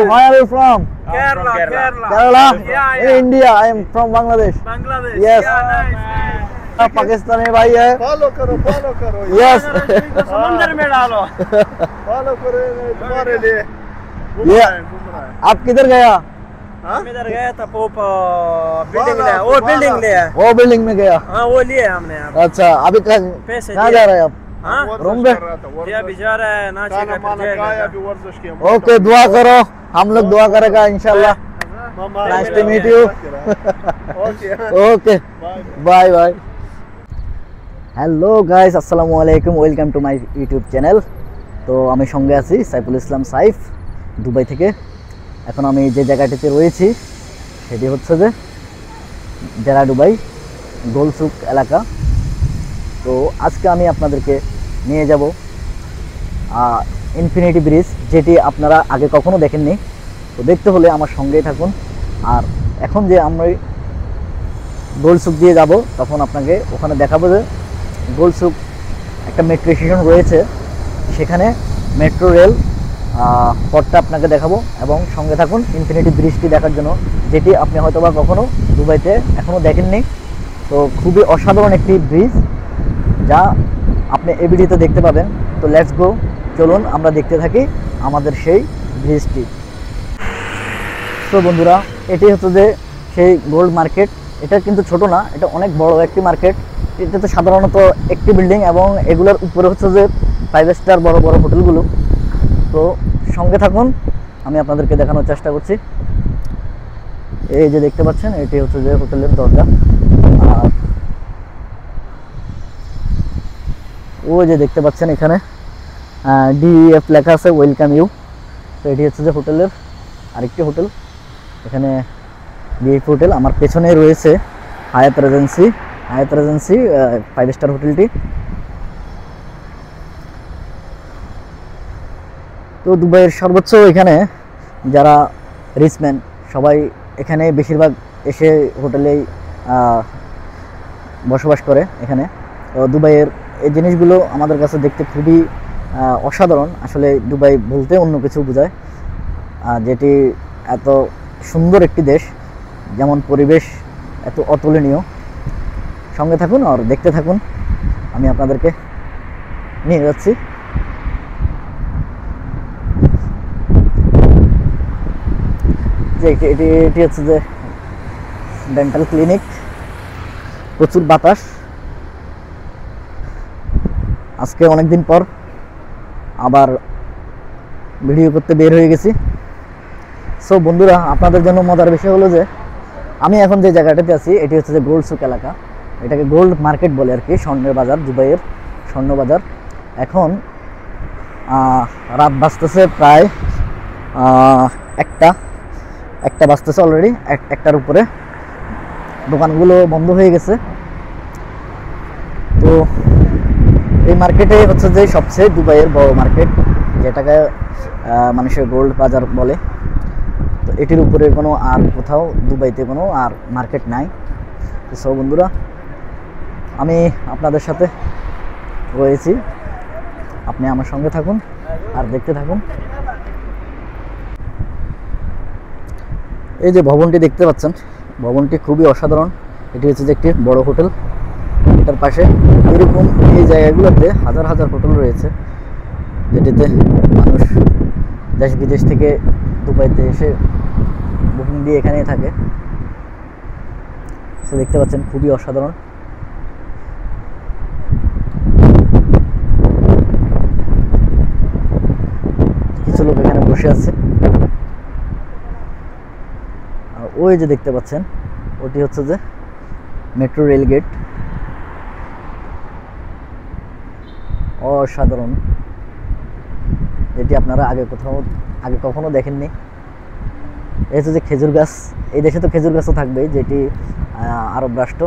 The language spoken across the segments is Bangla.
Where are you from? Kerala. Kerala? Yeah. In India. I am from Bangladesh. Bangladesh. Yes. Yeah, nice. Pakistani भाई है। फॉलो करो Yes. समुंदर में डालो। फॉलो करो तुम्हारे लिए ये घूम रहा है आप किधर गया? हम इधर गए था बिल्डिंग ले वो बिल्डिंग ले वो बिल्डिंग में गया। हाँ वो लिए हमने यहाँ अच्छा अभी पैसे कहाँ दिए। जा रहे हैं आप? हाँ रूम पे? ये अभी जा रहा है नाची खाना का माना खाया अभी वर्जिश किया ओके दुआ करो हम लोग दुआ करेगा इंशाल्लाह। Nice to meet you. Okay okay bye bye. Hello guys আসসালামু আলাইকুম welcome to my YouTube channel. তো আমি সঙ্গে আছি সাইফুল ইসলাম সাইফ দুবাই থেকে। এখন আমি যে জায়গাটিতে রয়েছি সেটি হচ্ছে যে জেলা দুবাই গোলসুক এলাকা। তো আজকে আমি আপনাদেরকে নিয়ে যাব ইনফিনিটি ব্রিজ, যেটি আপনারা আগে কখনো দেখেননি। তো দেখতে হলে আমার সঙ্গেই থাকুন। আর এখন যে আমরা গোলসুক দিয়ে যাব তখন আপনাকে ওখানে দেখাবো যে গোলসুক একটা মেট্রো স্টেশন রয়েছে, সেখানে মেট্রো রেল পথটা আপনাকে দেখাবো এবং সঙ্গে থাকুন ইনফিনিটি ব্রিজটি দেখার জন্য, যেটি আপনি হয়তোবা কখনো দুবাইতে এখনও দেখেননি। তো খুবই অসাধারণ একটি ব্রিজ যা আপনি এই ভিডিওতে দেখতে পাবেন। তো লেটস গো, চলুন আমরা দেখতে থাকি আমাদের সেই ব্রিজটি। তো বন্ধুরা এটি হচ্ছে যে সেই গোল্ড মার্কেট। এটা কিন্তু ছোট না, এটা অনেক বড় একটি মার্কেট। এটা তো সাধারণত একটি বিল্ডিং এবং এগুলোর উপরে হচ্ছে যে 5 স্টার বড় বড় হোটেলগুলো। তো সঙ্গে থাকুন, আমি আপনাদেরকে দেখানোর চেষ্টা করছি। এই যে দেখতে পাচ্ছেন এটি হচ্ছে যে হোটেলের দরজা, আর ওই যে দেখতে পাচ্ছেন এখানে ডিএফ লেখা আছে ওয়েলকাম ইউ। তো এটি হচ্ছে যে হোটেলের আরেকটি হোটেল, এখানে ডিএফ হোটেল। আমার পেছনে রয়েছে হায়াত রেজেন্সি 5 স্টার হোটেলটি। তো দুবাইয়ের সর্বোচ্চ এখানে যারা রিচম্যান সবাই এখানে বেশিরভাগ এসে হোটেলেই বসবাস করে এখানে। তো দুবাইয়ের এই জিনিসগুলো আমাদের কাছে দেখতে খুবই অসাধারণ। আসলে দুবাই বলতে অন্য কিছু বোঝায়, যেটি এত সুন্দর একটি দেশ, যেমন পরিবেশ এত অতুলনীয়। সঙ্গে থাকুন আর দেখতে থাকুন, আমি আপনাদেরকে নিয়ে যাচ্ছি। যে এটি হচ্ছে যে ডেন্টাল ক্লিনিক। প্রচুর বাতাস, আজকে অনেকদিন পর আবার ভিডিও করতে বের হয়ে গেছি। সো বন্ধুরা আপনাদের জন্য মজার বিষয় হলো যে আমি এখন যে জায়গাটাতে আছি এটি হচ্ছে যে গোলসুক এলাকা। এটাকে গোল্ড মার্কেট বলে আর কি, স্বর্ণের বাজার, দুবাইয়ের স্বর্ণ বাজার। এখন রাত বাজতেছে প্রায় একটা বাজতেছে অলরেডি, একটার উপরে। দোকানগুলো বন্ধ হয়ে গেছে। তো এই মার্কেটে হচ্ছে যে সবচেয়ে দুবাইয়ের বড় মার্কেট, যেটাকে মানুষের গোল্ড বাজার বলে। তো এটির উপরে কোনো আর কোথাও দুবাইতে কোনো আর মার্কেট নাই। তো সব বন্ধুরা আমি আপনাদের সাথে রয়েছি, আপনি আমার সঙ্গে থাকুন আর দেখতে থাকুন। এই যে ভবনটি দেখতে পাচ্ছেন, ভবনটি খুবই অসাধারণ। এটি হচ্ছে যে একটি বড় হোটেল। এটার পাশে এরকম এই জায়গাগুলোতে হাজার হাজার হোটেল রয়েছে, যেটিতে মানুষ দেশ বিদেশ থেকে দুবাইতে এসে বুকিং দিয়ে এখানেই থাকে। তো দেখতে পাচ্ছেন খুবই অসাধারণ। কিছু লোক এখানে বসে আছে। আর ওই যে দেখতে পাচ্ছেন ওটি হচ্ছে যে মেট্রো রেল গেট। অসাধারণ, যেটি আপনারা আগে কখনো দেখেননি। এই হচ্ছে যে খেজুর গাছ। এই দেশে তো খেজুর গাছও থাকবে, যেটি আরব রাষ্ট্র,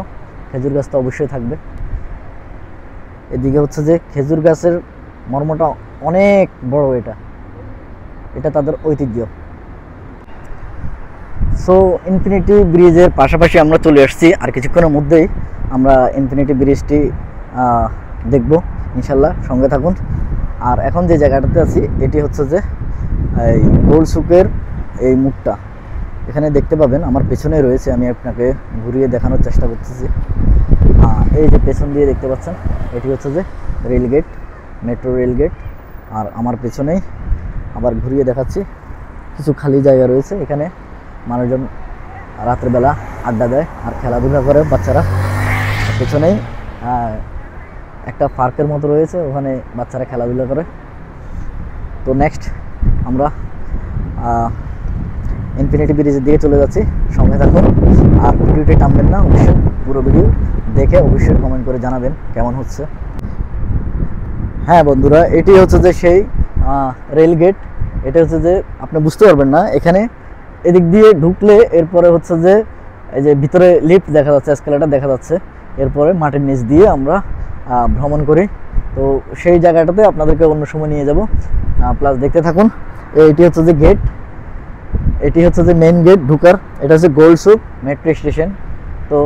খেজুর গাছ তো অবশ্যই থাকবে। এদিকে হচ্ছে যে খেজুর গাছের মর্মটা অনেক বড়, এটা তাদের ঐতিহ্য। সো ইনফিনিটি ব্রিজের পাশাপাশি আমরা চলে আসছি, আর কিছুক্ষণের মধ্যেই আমরা ইনফিনিটি ব্রিজটি দেখব ইনশাল্লাহ। সঙ্গে থাকুন। আর এখন যে জায়গাটাতে আছি এটি হচ্ছে যে এই গোলসুকের এই মুখটা এখানে দেখতে পাবেন, আমার পেছনে রয়েছে, আমি আপনাকে ঘুরিয়ে দেখানোর চেষ্টা করতেছি। এই যে পেছন দিয়ে দেখতে পাচ্ছেন, এটি হচ্ছে যে rail gate, metro rail gate. আর আমার পেছনেই আবার ঘুরিয়ে দেখাচ্ছি, কিছু খালি জায়গা রয়েছে, এখানে মানুষজন রাত্রেবেলা আড্ডা দেয় আর খেলাধুলা করে বাচ্চারা। পেছনেই একটা পার্কের মতো রয়েছে, ওখানে বাচ্চারা খেলাধুলা করে। তো নেক্সট আমরা ইনফিনিটি ব্রিজের দিকে চলে যাচ্ছি, সঙ্গে থাকুন। আর ভিডিওটি টানবেন না, অবশ্যই পুরো ভিডিও দেখে অবশ্যই কমেন্ট করে জানাবেন কেমন হচ্ছে। হ্যাঁ বন্ধুরা, এটি হচ্ছে যে সেই রেল গেট। এটা হচ্ছে যে আপনি বুঝতে পারবেন না, এখানে এদিক দিয়ে ঢুকলে এরপরে হচ্ছে যে এই যে ভিতরে লিফট দেখা যাচ্ছে, এসকেলেটর দেখা যাচ্ছে, এরপরে মাটির নিচ দিয়ে আমরা ভ্রমণ করি। তো সেই জায়গাটাতে আপনাদেরকে অন্য সময় নিয়ে যাব, প্লাস দেখতে থাকুন। এটি হচ্ছে যে গেট, এটি হচ্ছে যে মেন গেট ঢুকার। এটা হচ্ছে গোল্ডসুক মেট্রো স্টেশন। তো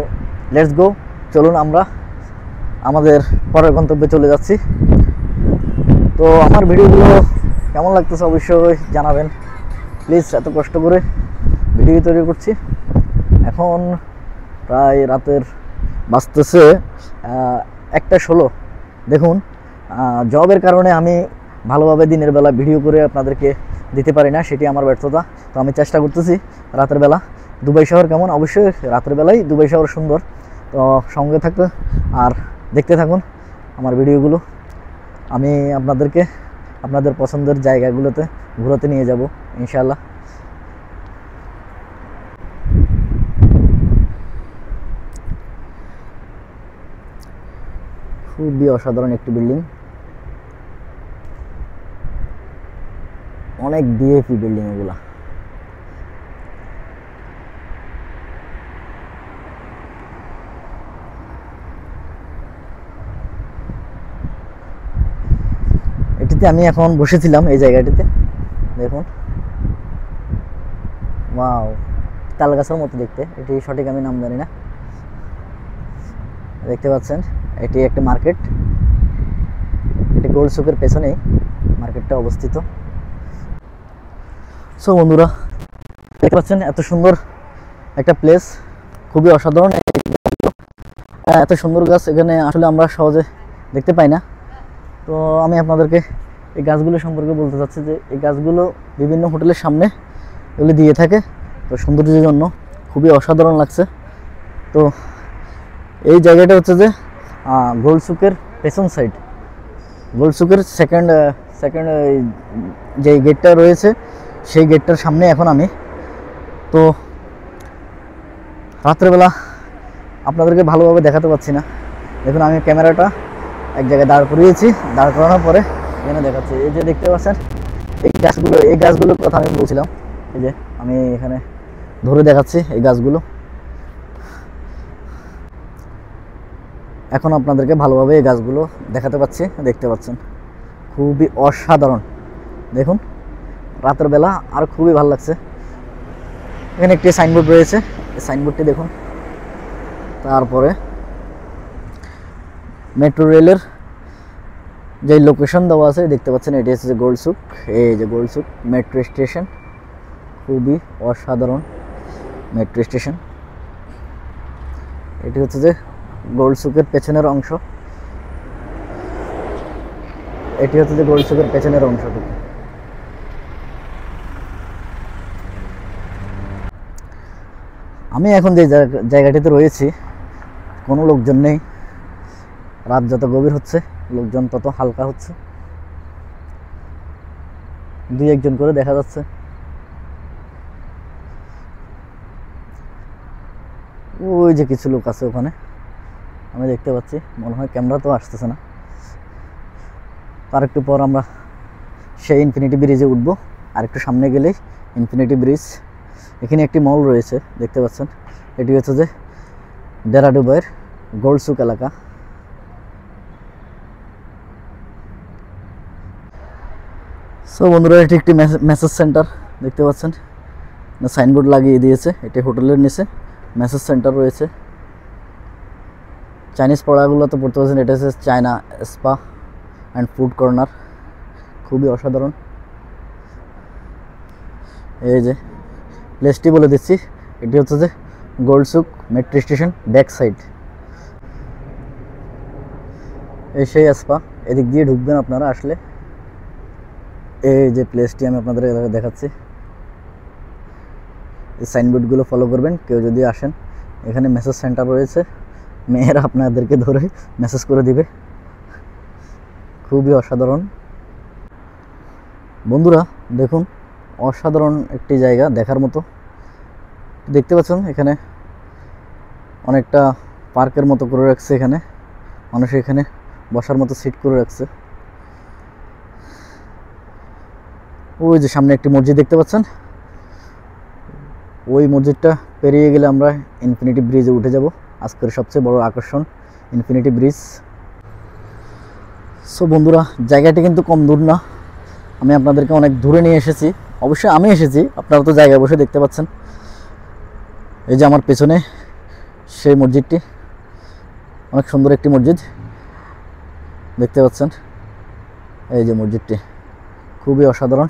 লেটস গো, চলুন আমরা আমাদের পরের গন্তব্যে চলে যাচ্ছি। তো আমার ভিডিওগুলো কেমন লাগতেছে অবশ্যই জানাবেন প্লিজ। এত কষ্ট করে ভিডিও তৈরি করছি। এখন প্রায় রাতের বাজতেছে 1:16। দেখুন, জবের কারণে আমি ভালোভাবে দিনের বেলা ভিডিও করে আপনাদেরকে দিতে পারি না, সেটি আমার ব্যর্থতা। তো আমি চেষ্টা করতেছি রাতের বেলা। দুবাই শহর কেমন, অবশ্যই রাতের বেলায় দুবাই শহর সুন্দর। তো সঙ্গে থাকতে আর দেখতে থাকুন আমার ভিডিওগুলো। আমি আপনাদেরকে আপনাদের পছন্দের জায়গাগুলোতে ঘোরাতে নিয়ে যাব ইনশাআল্লাহ। খুবই অসাধারণ একটি বিল্ডিং, অনেক ভিআইপি বিল্ডিং এগুলা। এটিতে আমি এখন বসেছিলাম, এই জায়গাটিতে দেখুন। ওয়াও, তাল গাছের মতো দেখতে, এটি সঠিক আমি নাম জানি না। দেখতে পাচ্ছেন এটি একটা মার্কেট, এটি গোল্ডসুকের পেছনেই মার্কেটটা অবস্থিত। সো বন্ধুরা, দেখতে পাচ্ছেন এত সুন্দর একটা প্লেস, খুবই অসাধারণ। এত সুন্দর গাছ এখানে আসলে আমরা সহজে দেখতে পাই না। তো আমি আপনাদেরকে এই গাছগুলো সম্পর্কে বলতে চাচ্ছি যে এই গাছগুলো বিভিন্ন হোটেলের সামনে এগুলো দিয়ে থাকে, তো সৌন্দর্যের জন্য খুবই অসাধারণ লাগছে। তো এই জায়গাটা হচ্ছে যে গোল্ডসুকের পেছন সাইড, গোল্ডসুকের সেকেন্ড যে গেটটা রয়েছে সেই গেটটার সামনে এখন আমি। তো রাত্রেবেলা আপনাদেরকে ভালোভাবে দেখাতে পাচ্ছি না, দেখুন আমি ক্যামেরাটা এক জায়গায় দাঁড় করিয়েছি, দাঁড় করানোর পরে এখানে দেখাচ্ছি। এই যে দেখতে পাচ্ছেন এই গাছগুলোর কথা আমি বলছিলাম, এই যে আমি এখানে ধরে দেখাচ্ছি এই গাছগুলো। এখন আপনাদেরকে ভালোভাবে এই গাছগুলো দেখাতে পাচ্ছি, দেখতে পাচ্ছেন খুবই অসাধারণ। দেখুন রাতের বেলা আর খুবই ভালো লাগছে। এখানে একটি সাইনবোর্ড রয়েছে, এই সাইনবোর্ডটি দেখুন। তারপরে মেট্রো রেলের যে লোকেশন দেওয়া আছে দেখতে পাচ্ছেন, এটি হচ্ছে যে গোল্ডসুক। এই যে গোল্ডসুক মেট্রো স্টেশন, খুবই অসাধারণ মেট্রো স্টেশন। এটি হচ্ছে যে গোল্ডসুকের পেছনের অংশ, এটি হচ্ছে যে গোল্ডসুকের পেছনের অংশটুকু। আমি এখন যে জায়গাটিতে রয়েছি কোনো লোকজন নেই, রাত যত গভীর হচ্ছে লোকজন তত হালকা হচ্ছে, দুই একজন করে দেখা যাচ্ছে। ওই যে কিছু লোক আছে ওখানে আমি দেখতে পাচ্ছি, মনে হয় ক্যামেরা তো আসতেছে না। তার একটু পর আমরা সেই ইনফিনিটি ব্রিজে উঠবো, আর একটু সামনে গেলেই ইনফিনিটি ব্রিজ। এখানে একটি মল রয়েছে দেখতে পাচ্ছেন, এটি হচ্ছে যে ডেরা ডুবাইয়ের গোল্ডসুক এলাকা। সো বন্ধুরা, এটি একটি মেসেজ সেন্টার দেখতে পাচ্ছেন, সাইনবোর্ড লাগিয়ে দিয়েছে। এটি হোটেলের নিচে মেসেজ সেন্টার রয়েছে। চাইনিজ পড়াগুলো তো পড়তে পারছেন, এটা হচ্ছে China spa and food corner, খুবই অসাধারণ। এই যে প্লেসটি বলে দিচ্ছি, এটি হচ্ছে যে গোল্ডসুক মেট্রো স্টেশন ব্যাক সাইড। এই সেই স্পা, এদিক দিয়ে ঢুকবেন আপনারা আসলে। এই যে প্লেসটি আমি আপনাদের দেখাচ্ছি, এই সাইনবোর্ডগুলো ফলো করবেন কেউ যদি আসেন। এখানে মেসেজ সেন্টার রয়েছে, মেয়েরা আপনাদেরকে ধরে মেসেজ করে দিবে। খুবই অসাধারণ বন্ধুরা, দেখুন অসাধারণ একটি জায়গা দেখার মতো। দেখতে পাচ্ছেন এখানে অনেকটা পার্কের মতো করে রাখছে, এখানে মানুষ এখানে বসার মতো সিট করে রাখছে। ওই যে সামনে একটি মসজিদ দেখতে পাচ্ছেন, ওই মসজিদটা পেরিয়ে গেলে আমরা ইনফিনিটি ব্রিজে উঠে যাব। আজকের সবচেয়ে বড় আকর্ষণ ইনফিনিটি ব্রিজ। সো বন্ধুরা, জায়গাটি কিন্তু কম দূর না, আমি আপনাদেরকে অনেক দূরে নিয়ে এসেছি। অবশ্যই আমি এসেছি, আপনারা তো জায়গায় বসে দেখতে পাচ্ছেন। এই যে আমার পেছনে সেই মসজিদটি, অনেক সুন্দর একটি মসজিদ দেখতে পাচ্ছেন। এই যে মসজিদটি খুবই অসাধারণ।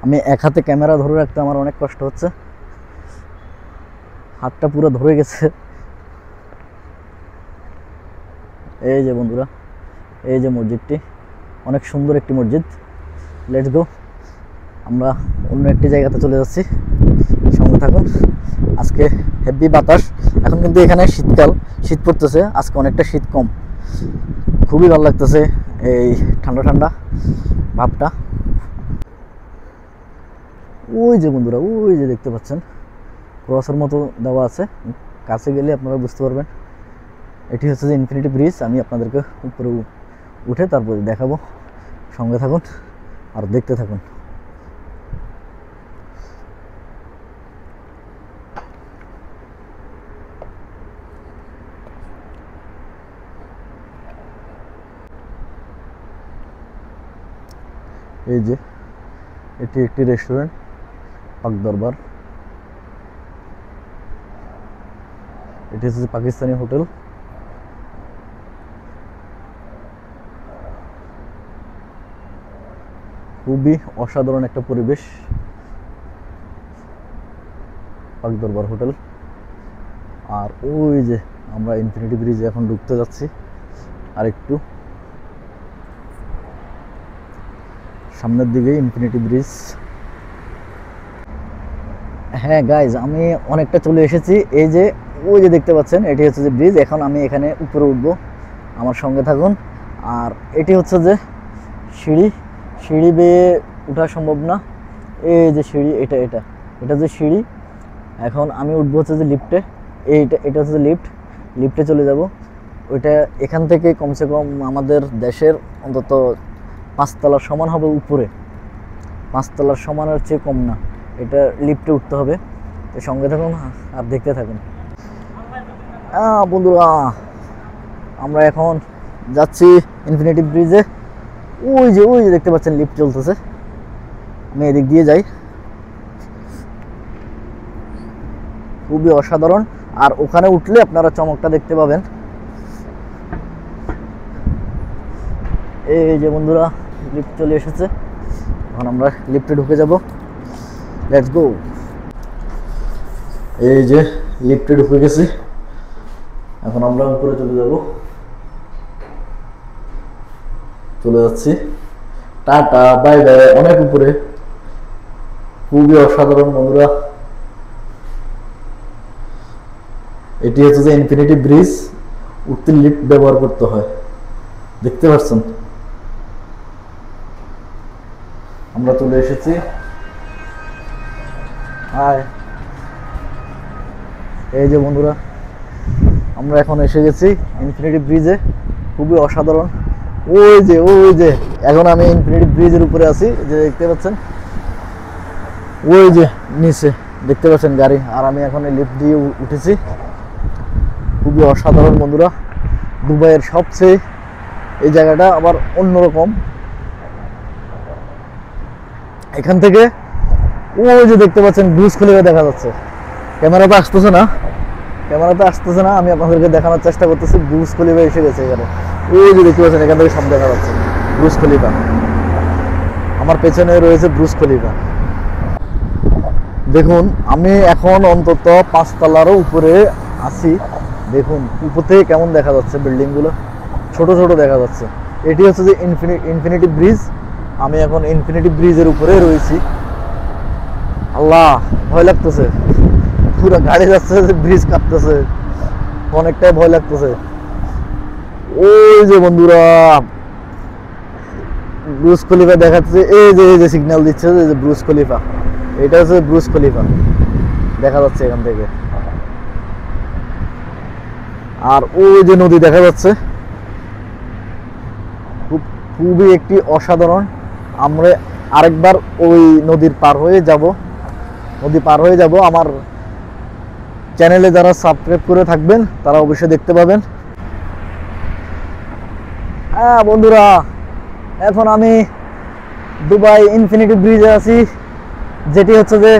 আমি এক হাতে ক্যামেরা ধরে রাখতে আমার অনেক কষ্ট হচ্ছে, হাতটা পুরো ধরে গেছে। এই যে বন্ধুরা, এই যে মসজিদটি, অনেক সুন্দর একটি মসজিদ। লেটস গো, আমরা অন্য একটি জায়গাতে চলে যাচ্ছি, সঙ্গে থাকুন। আজকে হেভি বাতাস, এখন কিন্তু এখানে শীতকাল, শীত পড়তেছে, আজকে অনেকটা শীত কম, খুবই ভালো লাগতেছে এই ঠান্ডা ঠান্ডা ভাবটা। ওই যে বন্ধুরা, ওই যে দেখতে পাচ্ছেন ক্রসের মতো দেওয়া আছে, কাছে গেলে আপনারা বুঝতে পারবেন। এটি হচ্ছে যে ইনফিনিটি ব্রিজ। আমি আপনাদেরকে উপরে উঠে তারপরে দেখাবো, সঙ্গে থাকুন আর দেখতে থাকুন। এই যে এটি একটি রেস্টুরেন্ট, পাক দরবার। এটি হচ্ছে পাকিস্তানি হোটেল। খুবই অসাধারণ একটা পরিবেশ, পাক দরবার হোটেল। আর ওই যে আমরা ইনফিনিটি ব্রিজে এখন ঢুকতে যাচ্ছি, আর একটু সামনের দিকে ইনফিনিটি ব্রিজ। হ্যাঁ গাইজ, আমি অনেকটা চলে এসেছি। এই যে ওই যে দেখতে পাচ্ছেন, এটি হচ্ছে যে ব্রিজ। এখন আমি এখানে উপরে উঠবো, আমার সঙ্গে থাকুন। আর এটি হচ্ছে যে সিঁড়ি, সিঁড়ি বেয়ে ওঠা সম্ভব না। এই যে সিঁড়ি, এটা এটা এটা যে সিঁড়ি। এখন আমি উঠবো হচ্ছে যে লিফটে, এটা হচ্ছে যে লিফটে চলে যাব। ওইটা এখান থেকে কমসে কম আমাদের দেশের অন্তত 5 তলার সমান হবে উপরে, 5 তলার সমানের চেয়ে কম না। এটা লিফটে উঠতে হবে। তো সঙ্গে থাকুন আর দেখতে থাকুন। বন্ধুরা, আমরা এখন যাচ্ছি ইনফিনিটি ব্রিজে। ওই যে দেখতে পাচ্ছেন লিফট চলতেছে, আমি এদিক দিয়ে যাই। খুবই অসাধারণ। আর ওখানে উঠলে আপনারা চমকটা দেখতে পাবেন। এই যে বন্ধুরা, লিফট চলে এসেছে, এখন আমরা লিফটে ঢুকে যাব। Let's go. এই যে লিফটে ঢুকে গেছি, এখন আমরা উপরে চলে যাচ্ছি। টাটা, বাই বাই, অনেক উপরে। খুবই অসাধারণ বন্ধুরা। এটি হচ্ছে যে ইনফিনিটি ব্রিজ, উঠতে লিফট ব্যবহার করতে হয়, দেখতে পাচ্ছেন। আমরা চলে এসেছি। হাই, এই যে বন্ধুরা, আমরা এখন এসে গেছি ইনফিনিটি ব্রিজে। খুবই অসাধারণ। ওই যে এখন আমি ইনফিনিটি ব্রিজের উপরে আছি, যে দেখতে পাচ্ছেন। ওই যে নিচে দেখতে পাচ্ছেন গাড়ি, আর আমি এখন এই লিফট দিয়ে উঠেছি। খুবই অসাধারণ বন্ধুরা। দুবাইয়ের সবচেয়ে এই জায়গাটা আবার অন্যরকম। এখান থেকে ওই যে দেখতে পাচ্ছেন ব্রুজ খলিফা দেখা যাচ্ছে। ক্যামেরাতে আসতেছে না, আমি আপনাদেরকে দেখানোর চেষ্টা করতেছি। ব্রুজ খলিফা এসে গেছে এখানে। ওই যে দেখতে পাচ্ছেন, এখান থেকে সব দেখা যাচ্ছে ব্রুজ খলিফা। আমার পেছনে রয়েছে ব্রুজ খলিফা। দেখুন আমি এখন অন্তত 5 তলারও উপরে আছি। দেখুন উপর থেকে কেমন দেখা যাচ্ছে, বিল্ডিংগুলো ছোট ছোট দেখা যাচ্ছে। এটি হচ্ছে যে ইনফিনিটি ব্রিজ। আমি এখন ইনফিনিটি ব্রিজের উপরে রয়েছি। আল্লাহ, ভয় লাগতেছে, পুরো গাড়ি যাচ্ছে, ব্রিজ কাঁপতেছে, অনেকটাই ভয় লাগতেছে। ওই যে বন্ধুরা ব্রুজ খলিফা দেখাচ্ছে, এই যে সিগন্যাল দিচ্ছে যে ব্রুজ খলিফা, এটা হচ্ছে ব্রুজ খলিফা দেখা যাচ্ছে এখান থেকে। আর ওই যে নদী দেখা যাচ্ছে, খুবই একটি অসাধারণ। আমরা আরেকবার ওই নদী পার হয়ে যাব। আমার চ্যানেলে যারা সাবস্ক্রাইব করে থাকবেন তারা অবশ্যই দেখতে পাবেন। হ্যাঁ বন্ধুরা, এখন আমি দুবাই ইনফিনিটি ব্রিজে আছি, যেটি হচ্ছে যে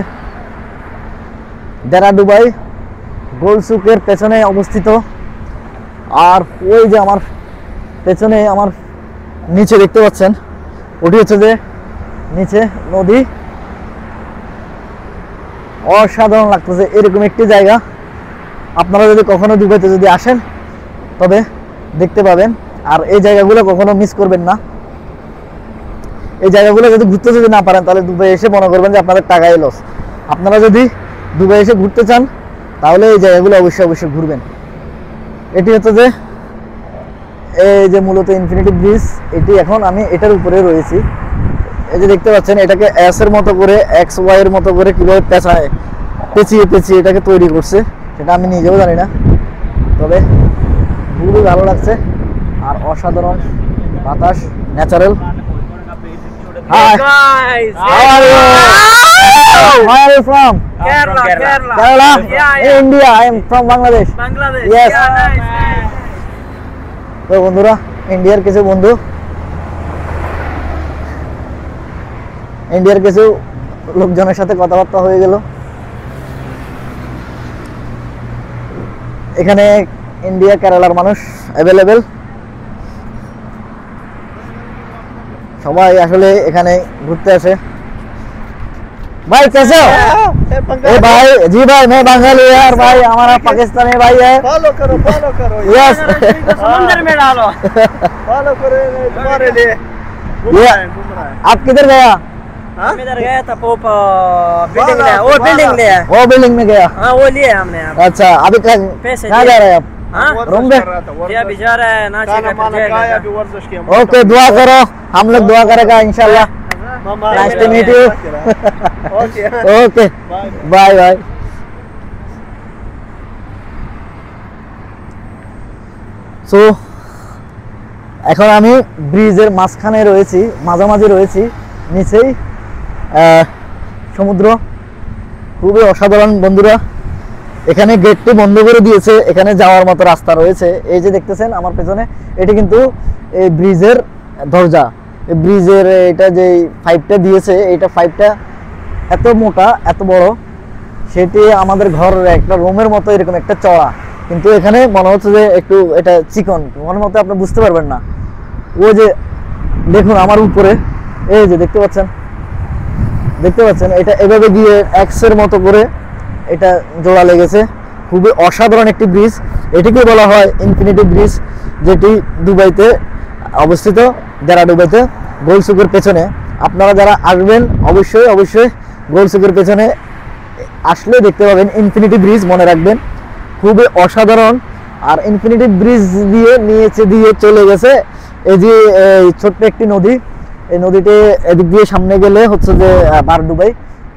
দেরা দুবাই গোলসুকের পেছনে অবস্থিত। আর ওই যে আমার পেছনে আমার নিচে দেখতে পাচ্ছেন, ওটি হচ্ছে যে নিচে নদী। অসাধারণ লাগতেছে এরকম একটি জায়গা। আপনারা যদি কখনো দুবাইতে যদি আসেন তবে দেখতে পাবেন। আর এই জায়গাগুলো কখনো মিস করবেন না। এই জায়গাগুলো যদি ঘুরতে যদি না পারেন তাহলে দুবাই এসে মনে করবেন যে আপনাদের টাকাই লস। আপনারা যদি দুবাই এসে ঘুরতে চান তাহলে এই জায়গাগুলো অবশ্যই ঘুরবেন। এটি হচ্ছে যে এই যে মূলত ইনফিনিটি ব্রিজ, এটি এখন আমি এটার উপরে রয়েছি। এই যে দেখতে পাচ্ছেন, এটাকে এস এর মতো করে, এক্স ওয়াই এর মতো করে কিভাবে পেঁচিয়ে এটাকে তৈরি করছে সেটা আমি নিজেও জানি না, তবে খুবই ভালো লাগছে। আর অসাধারণ বাতাস, natural. Hey guys, How are you? Where are you from? Kerala. Kerala? Yeah. India. I am from Bangladesh. Bangladesh. Yes. Yeah, nice. তো বন্ধুরা, ইন্ডিয়ার কিছু লোকজনের সাথে কথাবার্তা হয়ে গেল। এখানে ইন্ডিয়া কেরালার মানুষ অ্যাভেলেবেল, সবাই আসলে এখানে ঘুরতে আসে। भाई कैसे हो? ए भाई, जी भाई मैं बंगाली यार, भाई हमारा पाकिस्तानी भाई है। फॉलो करो यस समुंदर में डालो। फॉलो करो, ये तुम्हारे लिए घूम ये रहा है, घूम रहा है। आप किधर गया? हम इधर गए था वो बिल्डिंग लिया, वो बिल्डिंग लिया। वो बिल्डिंग में गया। हाँ वो लिए हमने यहाँ। अच्छा, अभी पैसे कहाँ जा रहे हैं आप? हाँ वर्जिश रूम पे? कर रहा था, ये अभी वर्जिश। जा रहा है नाचे खाना का माना जाएगा। खाया, अभी वर्जिश किया। ओके, दुआ करो, हम लोग दुआ करेगा इंशाल्लाह। मामा Nice to meet you. Okay okay, bye bye. So এখন আমি ব্রিজের মাঝখানে রয়েছি, মাঝামাঝি রয়েছি, নিচেই সমুদ্র। খুবই অসাধারণ বন্ধুরা। এখানে গেটটি বন্ধ করে দিয়েছে, এখানে যাওয়ার মতো রাস্তা রয়েছে। এই যে দেখতেছেন আমার পেছনে, এটি কিন্তু এই ব্রিজের দরজা। এই ব্রিজের এটা যে পাইপটা দিয়েছে, এইটা পাইপটা এত মোটা, এত বড়, সেটি আমাদের ঘরের একটা রুমের মতো এরকম একটা চড়া, কিন্তু এখানে মনে হচ্ছে যে একটু এটা চিকন মনের মতো, আপনি বুঝতে পারবেন না। ও যে দেখুন আমার উপরে, এই যে দেখতে পাচ্ছেন, এটা এভাবে গিয়ে এক্স এর মতো করে এটা জোড়া লেগেছে। খুবই অসাধারণ একটি ব্রিজ। এটিকে বলা হয় ইনফিনিটি ব্রিজ, যেটি দুবাইতে অবস্থিত, যারা দুবাইতে গোলসুকের পেছনে। আপনারা যারা আসবেন অবশ্যই গোলসুকের পেছনে আসলে দেখতে পাবেন ইনফিনিটি ব্রিজ, মনে রাখবেন খুবই অসাধারণ। আর ইনফিনিটি ব্রিজ দিয়ে চলে গেছে এই যে ছোট্ট একটি নদী। এই নদীতে এদিক দিয়ে সামনে গেলে হচ্ছে যে বার দুবাই,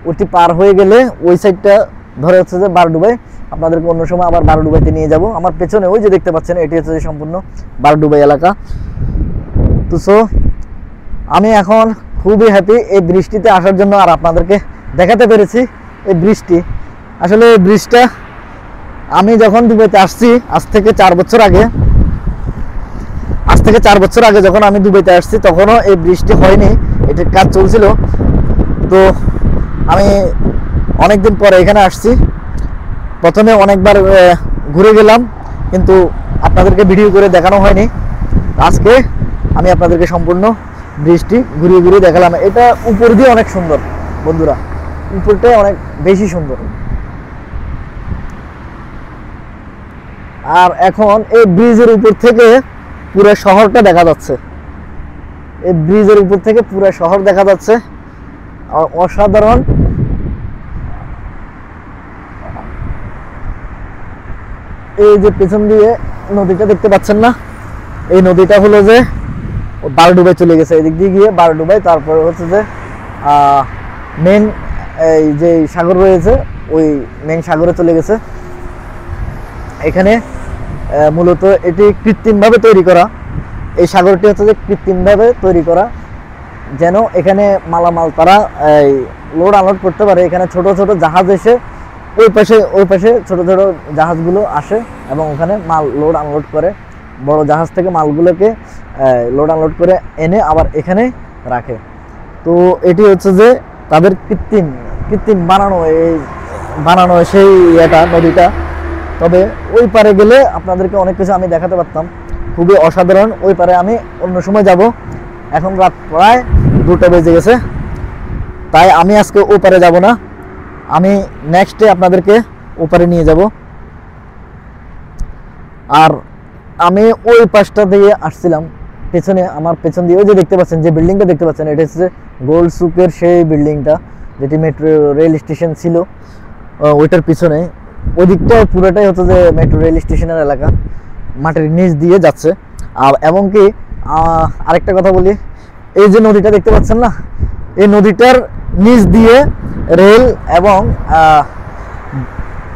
ওটি পার হয়ে গেলে ওই সাইডটা ধরে হচ্ছে যে বার দুবাই। আপনাদেরকে অন্য সময় আবার বার দুবাইতে নিয়ে যাব। আমার পেছনে ওই যে দেখতে পাচ্ছেন, এটি হচ্ছে যে সম্পূর্ণ বার দুবাই এলাকা। তো সো আমি এখন খুবই হ্যাপি এই ব্রিজটিতে আসার জন্য, আর আপনাদেরকে দেখাতে পেরেছি এই ব্রিজটি। আসলে এই ব্রিজটা আমি যখন দুবাইতে আসছি, আজ থেকে 4 বছর আগে যখন আমি দুবাইতে আসছি, তখনও এই ব্রিজটি হয়নি, এটির কাজ চলছিল। তো আমি অনেকদিন পরে এখানে আসছি। প্রথমে অনেকবার ঘুরে গেলাম, কিন্তু আপনাদেরকে ভিডিও করে দেখানো হয়নি। আজকে আমি আপনাদেরকে সম্পূর্ণ ব্রিজটি ঘুরিয়ে দেখালাম। এটা উপর দিয়ে অনেক সুন্দর বন্ধুরা, উপরটাই অনেক বেশি সুন্দর। আর এখন এই ব্রিজের উপর থেকে পুরো শহরটা দেখা যাচ্ছে, এই ব্রিজের উপর থেকে পুরো শহর দেখা যাচ্ছে, অসাধারণ। এই যে পেছন দিয়ে নদীটা দেখতে পাচ্ছেন না, এই নদীটা হলো যে বারডুবাই চলে গেছে, এদিক দিয়ে গিয়ে বারডুবাই, তারপরে হচ্ছে যে মেন এই যে সাগর রয়েছে ওই মেন সাগরে চলে গেছে। এখানে মূলত এটি কৃত্রিমভাবে তৈরি করা, এই সাগরটি হচ্ছে যে কৃত্রিমভাবে তৈরি করা, যেন এখানে মালামাল তারা লোড আনলোড করতে পারে। এখানে ছোট ছোট জাহাজ এসে ওই পাশে ছোট ছোট জাহাজগুলো আসে এবং ওখানে মাল লোড আনলোড করে, বড় জাহাজ থেকে মালগুলোকে লোড আনলোড করে এনে আবার এখানে রাখে। তো এটি হচ্ছে যে তাদের কৃত্রিম বানানো সেই এটা নদীটা। তবে ওই পারে গেলে আপনাদেরকে অনেক কিছু আমি দেখাতে পারতাম, খুবই অসাধারণ। ওই পারে আমি অন্য সময় যাব, এখন রাত প্রায় 2টা বেজে গেছে, তাই আমি আজকে ওই পারে যাব না, আমি নেক্সটে আপনাদেরকে ওপারে নিয়ে যাব। আর আমি ওই পাশটা দিয়ে আসছিলাম, পেছনে আমার পেছন দিয়ে ওই যে দেখতে পাচ্ছেন যে বিল্ডিংটা দেখতে পাচ্ছেন, এটা হচ্ছে গোল্ড সুকের সেই বিল্ডিংটা যেটি মেট্রো রেল স্টেশন ছিল, ওইটার পিছনে ওই দিকটা পুরোটাই হচ্ছে যে মেট্রো রেল স্টেশনের এলাকা, মাটির নিচ দিয়ে যাচ্ছে। আর এমনকি আরেকটা কথা বলি, এই যে নদীটা দেখতে পাচ্ছেন না, এই নদীটার নিচ দিয়ে রেল এবং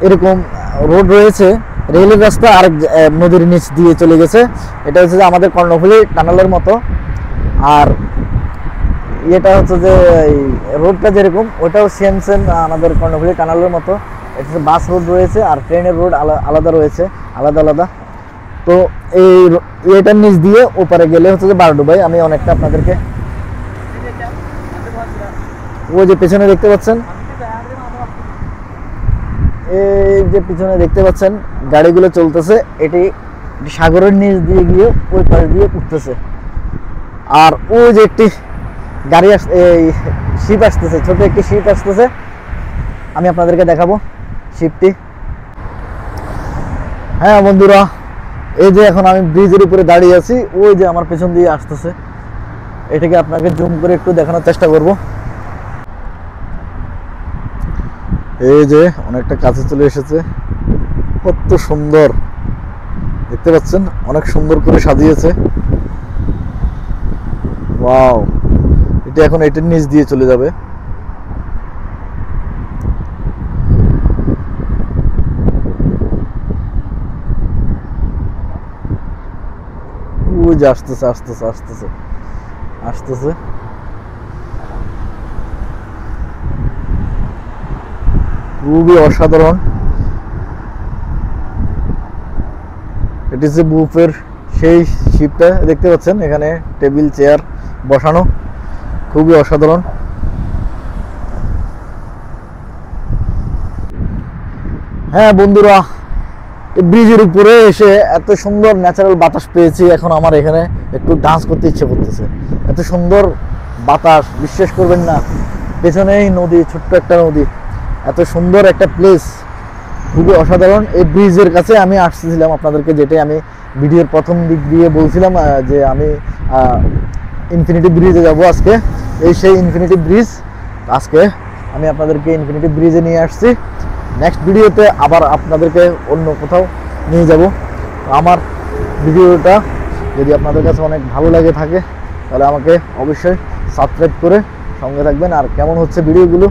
এরকম রোড রয়েছে, রেলের রাস্তা আরেক নদীর নিচ দিয়ে চলে গেছে। এটা হচ্ছে যে আমাদের কর্ণফুলী টানেলের মতো। আর এটা হচ্ছে যে রোডটা যেরকম ওটাও সেম আমাদের কর্ণফুলী টানেলের মতো। এটা হচ্ছে বাস রোড রয়েছে আর ট্রেনের রোড আলাদা রয়েছে, আলাদা। তো এই এটার নিচ দিয়ে ওপারে গেলে হচ্ছে যে বারডুবাই। আমি অনেকটা আপনাদেরকে ওই যে পেছনে দেখতে পাচ্ছেন, এই যে পিছনে দেখতে পাচ্ছেন গাড়িগুলো চলতেছে, এটি সাগরের নিচ দিয়ে গিয়ে ওই পাশ দিয়ে উঠতেছে। আর ওই যে একটি গাড়ি শিপ আসতেছে, ছোট একটি শিপ আসতেছে, আমি আপনাদেরকে দেখাবো শিপটি। হ্যাঁ বন্ধুরা, এই যে এখন আমি ব্রিজের উপরে দাঁড়িয়ে আছি, ওই যে আমার পেছন দিয়ে আসতেছে, এটাকে আপনাকে জুম করে একটু দেখানোর চেষ্টা করব। এই যে অনেকটা কাছে চলে এসেছে, কত সুন্দর দেখতে পাচ্ছেন, অনেক সুন্দর করে সাজিয়েছে। ওয়াও, এটা এখন এটার নিচ দিয়ে চলে যাবে। ওই যে আসতেছে খুবই অসাধারণ। এটি হচ্ছে বুফের সেই শিপটা দেখতে পাচ্ছেন, এখানে টেবিল চেয়ার বসানো, খুবই অসাধারণ। হ্যাঁ বন্ধুরা, ব্রিজের উপরে এসে এত সুন্দর ন্যাচারাল বাতাস পেয়েছি, এখন আমার এখানে একটু ডান্স করতে ইচ্ছে করতেছে। এত সুন্দর বাতাস, বিশ্বাস করবেন না, পেছনেই নদী, ছোট্ট একটা নদী, এত সুন্দর একটা প্লেস, খুবই অসাধারণ। এই ব্রিজের কাছে আমি আসছিলাম আপনাদেরকে, যেটাই আমি ভিডিওর প্রথম দিক দিয়ে বলছিলাম যে আমি ইনফিনিটি ব্রিজে যাব আজকে। এই সেই ইনফিনিটি ব্রিজ, আজকে আমি আপনাদেরকে ইনফিনিটি ব্রিজে নিয়ে আসছি। নেক্সট ভিডিওতে আবার আপনাদেরকে অন্য কোথাও নিয়ে যাব। আমার ভিডিওটা যদি আপনাদের কাছে অনেক ভালো লাগে থাকে, তাহলে আমাকে অবশ্যই সাবস্ক্রাইব করে সঙ্গে থাকবেন। আর কেমন হচ্ছে ভিডিওগুলো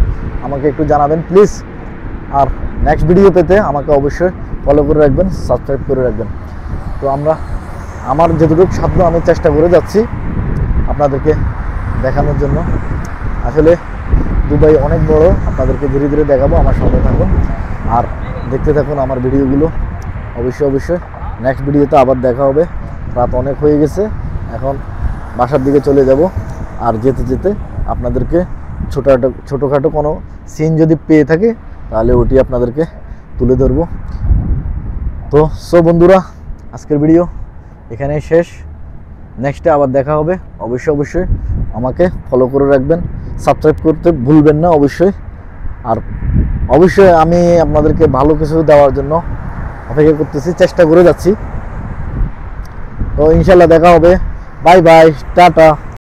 আমাকে একটু জানাবেন প্লিজ। আর নেক্সট ভিডিও পেতে আমাকে অবশ্যই ফলো করে রাখবেন, সাবস্ক্রাইব করে রাখবেন। তো আমার যতটুকু সাধ্য আমি চেষ্টা করে যাচ্ছি আপনাদেরকে দেখানোর জন্য। আসলে দুবাই অনেক বড়, আপনাদেরকে ধীরে ধীরে দেখাবো, আমার সঙ্গে থাকুন আর দেখতে থাকুন আমার ভিডিওগুলো। অবশ্যই নেক্সট ভিডিওতে আবার দেখা হবে। রাত অনেক হয়ে গেছে, এখন বাসার দিকে চলে যাব। আর যেতে যেতে আপনাদেরকে ছোটোখাটো কোনো সিন যদি পেয়ে থাকে তাহলে ওটি আপনাদেরকে তুলে ধরবো। তো বন্ধুরা, আজকের ভিডিও এখানেই শেষ। নেক্সটে আবার দেখা হবে। অবশ্যই আমাকে ফলো করে রাখবেন, সাবস্ক্রাইব করতে ভুলবেন না অবশ্যই। আর অবশ্যই আমি আপনাদেরকে ভালো কিছু দেওয়ার জন্য অপেক্ষা করতেছি, চেষ্টা করে যাচ্ছি। তো ইনশাল্লাহ দেখা হবে। Bye bye, tata.